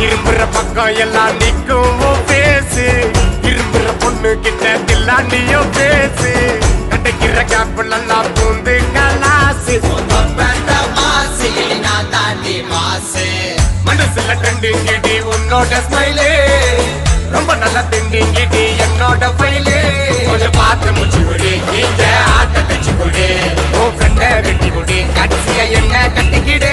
இரும்புற பக்கம் எல்லாம் நிக்கும் பேசு. இரும்புற பொண்ணு கிட்ட தில்லாண்டியும் பேசு. கடைக்கிற கேப்பிள் எல்லாம் பூந்து கலாசு. மனசுல ட்ரெண்டிங்கிடி உன்னோட ஸ்மைலே ரொம்ப நல்லா திண்டிங்கிடி என்னோட ஃபைலே. கொஞ்சம் பார்த்து முடிச்சு கொடு நீங்க ஆட்ட தச்சு கொடு. உன் ஃப்ரெண்ட வெட்டி கொடு கட்சிய என்ன கட்டிக்கிடு.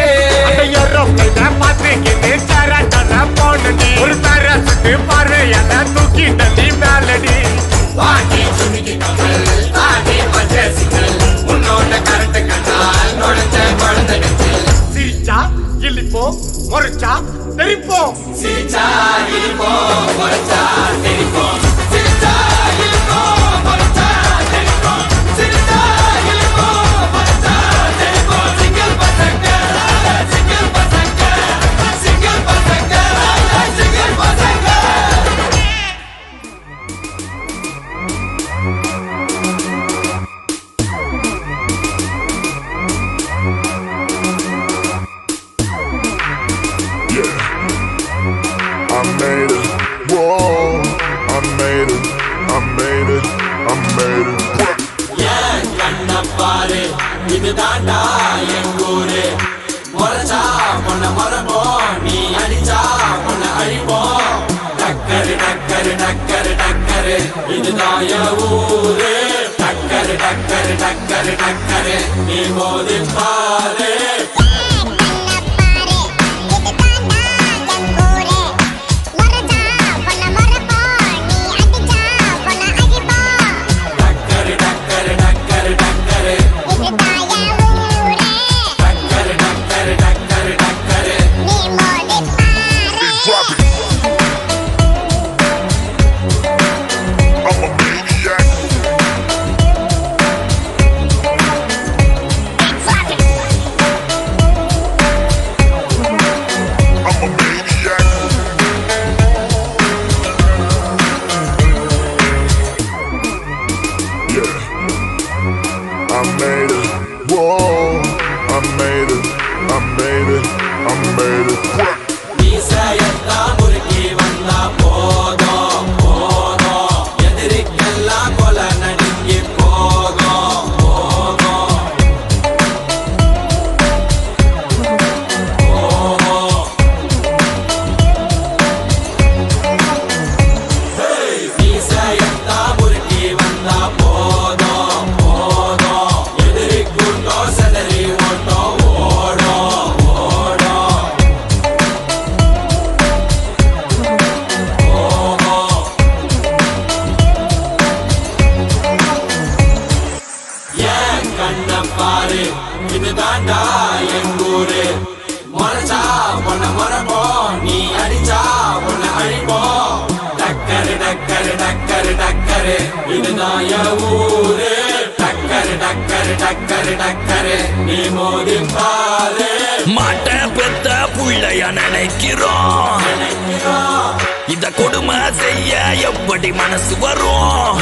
பார்த்துக்கிட்டு சரட்டான போனடி ஒரு தர சுட்டு பார்வையான தூக்கிட்ட நீ மேலடி. வாடி சுமிக்கு கமல் தாடி பச்சை சிக்கல் உன்னோட கரண்ட் கண்டால் நுழைஞ்ச குழந்தை சிரிச்சா இழிப்போம் முறைச்சா தெரிப்போம். சிரிச்சா இழிப்போம் முறைச்சா தெரிப்போம். சிரிச்சா இழிப்போம் முறைச்சா தெரிப்போம். சிரிச்சா இழிப்போம் முறைச்சா தெரிப்போம். சிங்கிள் பசங்க சிங்கிள் பசங்க டக்கரு இதுதான் என் ஊரு டக்கரு டக்கரு டக்கரு டக்கரு நீ மோதி பாரு மாட்ட பெத்த புள்ளைய நினைக்கிறோம் இத கொடுமை செய்ய எப்படி மனசு வரும்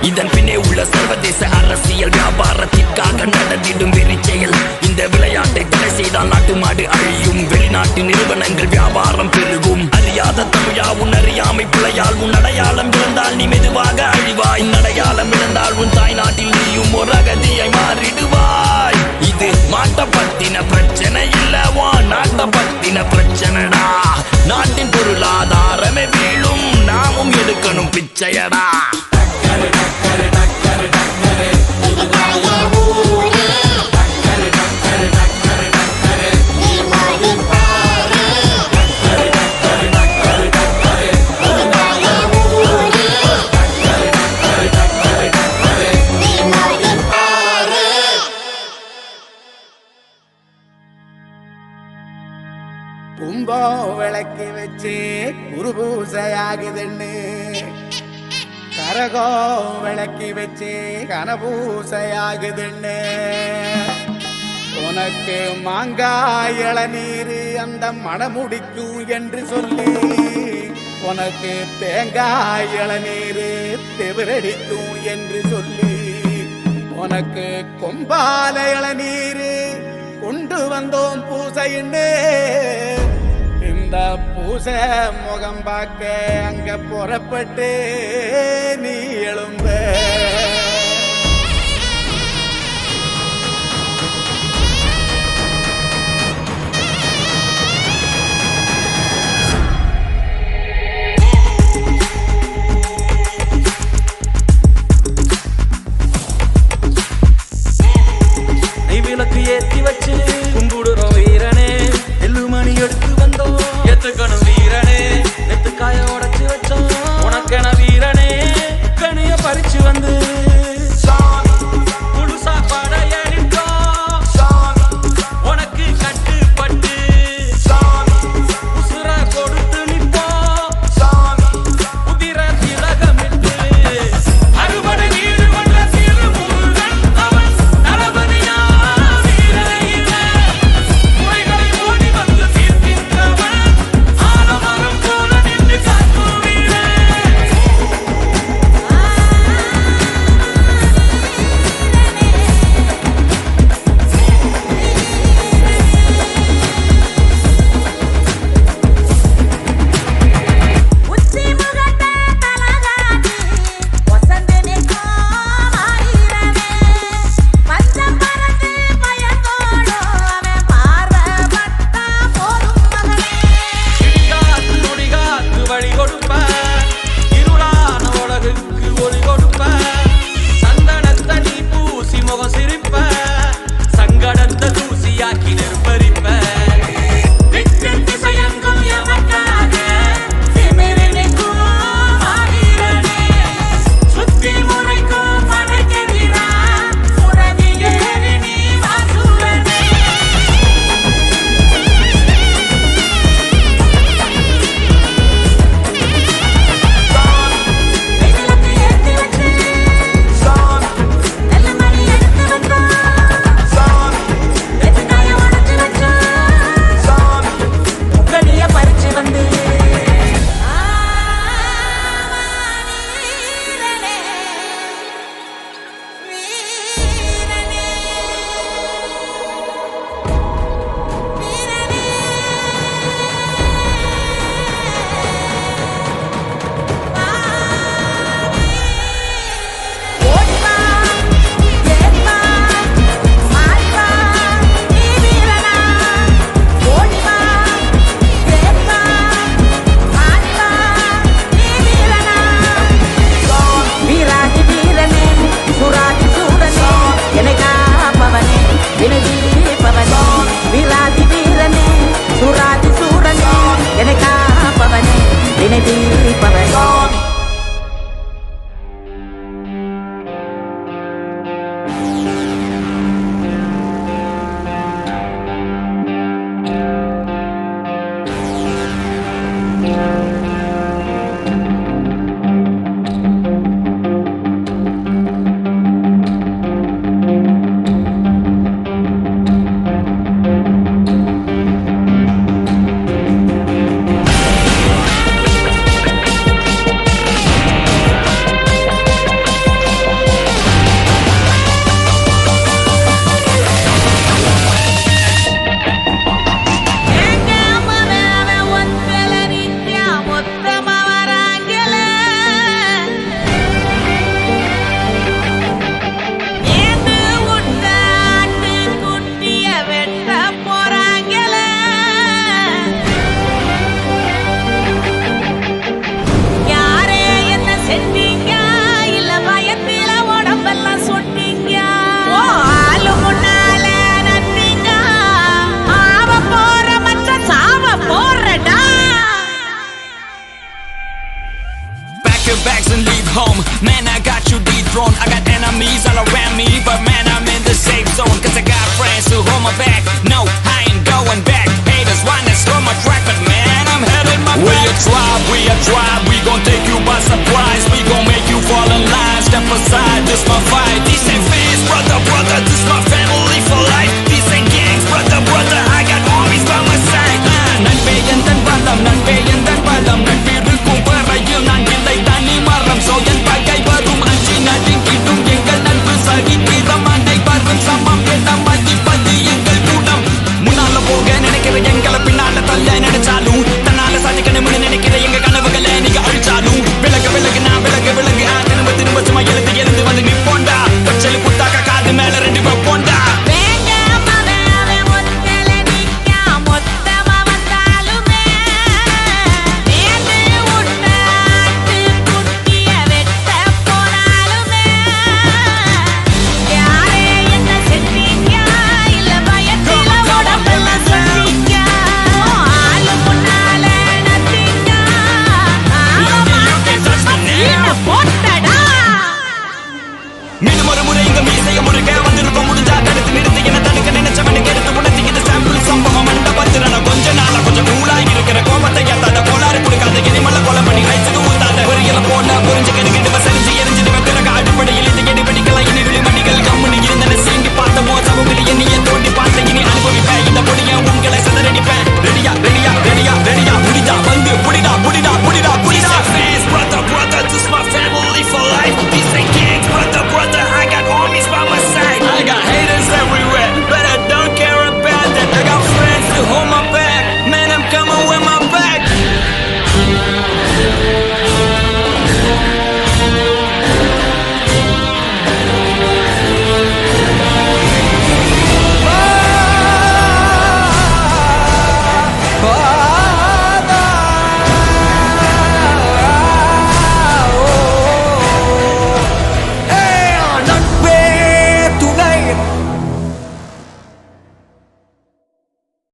இதன் பின்னே உள்ள சர்வதேச அரசியல் வியாபாரத்திற்காக நடந்திடும் வெறி செயல் இந்த விளையாட்டை தடை செய்தால் நாட்டு மாடு அழியும் வெளிநாட்டு நிறுவனங்கள் வியாபாரம் பெருகும் அறியாத தமிழா உன் அறியாமை பிள்ளையால் உன் அடையாளம் இழந்தால் நீ மெதுவாக அழிவாய் அடையாளம் இழந்தால் உன் தாய் நாட்டில் நீயும் ஒரு அகதியை மாறிடுவாய் இது மாட்ட பத்தின பிரச்சனை இல்லவா நாட்ட பத்தின பிரச்சனைடா நாட்டின் பொருளாதாரமே வீழும் நாமும் எடுக்கணும் பிச்சையடா கும்பம் விளக்கி வச்சு குருபூசையாகுதுன்னு கரகம் விளக்கி வச்சு கனபூசையாகுதுன்னு உனக்கு மாங்காய் இளநீர் அந்த மணமுடிக்கும் என்று சொல்லி உனக்கு தேங்காய் இளநீர் தெவிரடிக்கும் என்று சொல்லி உனக்கு கொம்பால இளநீர் கொண்டு வந்தோம் பூசைன்னு இந்த பூசை முகம் பார்க்க அங்க புறப்பட்டு நீ எழும்ப விளக்கு ஏத்தி வச்சு கும்பிடுறோம் வீரனே எல்லுமணி எடுத்து வந்தோம் ஏத்துக்கணும் வீரனே நெத்துக்காய உடைச்சு வச்சோம் உனக்கென வீரனே கனிய பறிச்சு வந்து வினை தீர்ப்பவன் bags and leave home. Man, I got you dethroned. I got enemies all around me, but man, I'm in the safe zone. Cause I got friends who hold my back. No, I ain't going back. Haters wanna slow my track, but man, I'm headed my back. We a tribe, we gon' take you by surprise. We gon' make you fall in line. Step aside, this my fight. These ain't fans, brother, brother, this my family for life. These ain't gangs, brother, brother, I got armies by my side. நட்பே எந்தன் பலம், நட்பே எந்தன் பலம். நட்பிருக்கும் வரையில் நான் இல்லை தனி மரம். So என் பகை வரும் அஞ்சி நடுங்கிடும் எங்கள் நட்பு சரித்திரம் அனைவரும் சமம் என மதிப்பது எங்கள் குணம். முன்னால போக நினைக்கிற எங்களை பின்னால தள்ள நினைச்சாலும் தன்னால சாதிக்கணும்னு நினைக்கிற எங்க கனவுகளை நீங்க அழிச்சாலும் விலகு விலகு நான் விலகு விலகு திரும்ப திரும்ப சும்மா எழுந்து வந்து நிப்போண்டா. கொச்சலு குத்தாக்க காது மேல ரெண்டு வைப்போண்டா. மீண்டும் ஒரு முறை இங்க மீசைய முருக வந்திருக்கோம் முடிஞ்சா தடுத்து நிறுத்தி என்ன தடுக்க நினைச்சவனுக்கு எடுத்து உடச்சி இது சாம்பிள் சம்பவம் மண்டபத்திரன கொஞ்ச நாளா கொஞ்சம் கூலாகி இருக்கிற கோபத்தை ஏத்தாத கோளாறு கொடுக்காத இனிமல்ல கொலை பண்ணி ரைச்சுக்கு ஊத்தாத ஒரு இல போன புரிஞ்சு கெடுக்கிட்டு வசரிஞ்சு எரிஞ்சிட்டு பிறகு அடிப்படையில் இது கெடி படிக்கலாம் இனி விழிமணிகள் கம்முனி இருந்தன சீங்கி பார்த்த மோசமும் எண்ணிய தோண்டி பார்த்த இனி அனுபவிப்பேன் இந்த பொடிய உங்களை சதறடிப்பேன். ரெடியா ரெடியா ரெடியா ரெடியா முடிஞ்சா வந்து புடிடா புடிடா புடிடா புடிடா. Fans, brother, brother, this my family for life. These ain't gangs, brother, brother, I got armies by my side. I got haters everywhere, but I don't care about that. I got friends to hold my back. Man, I'm coming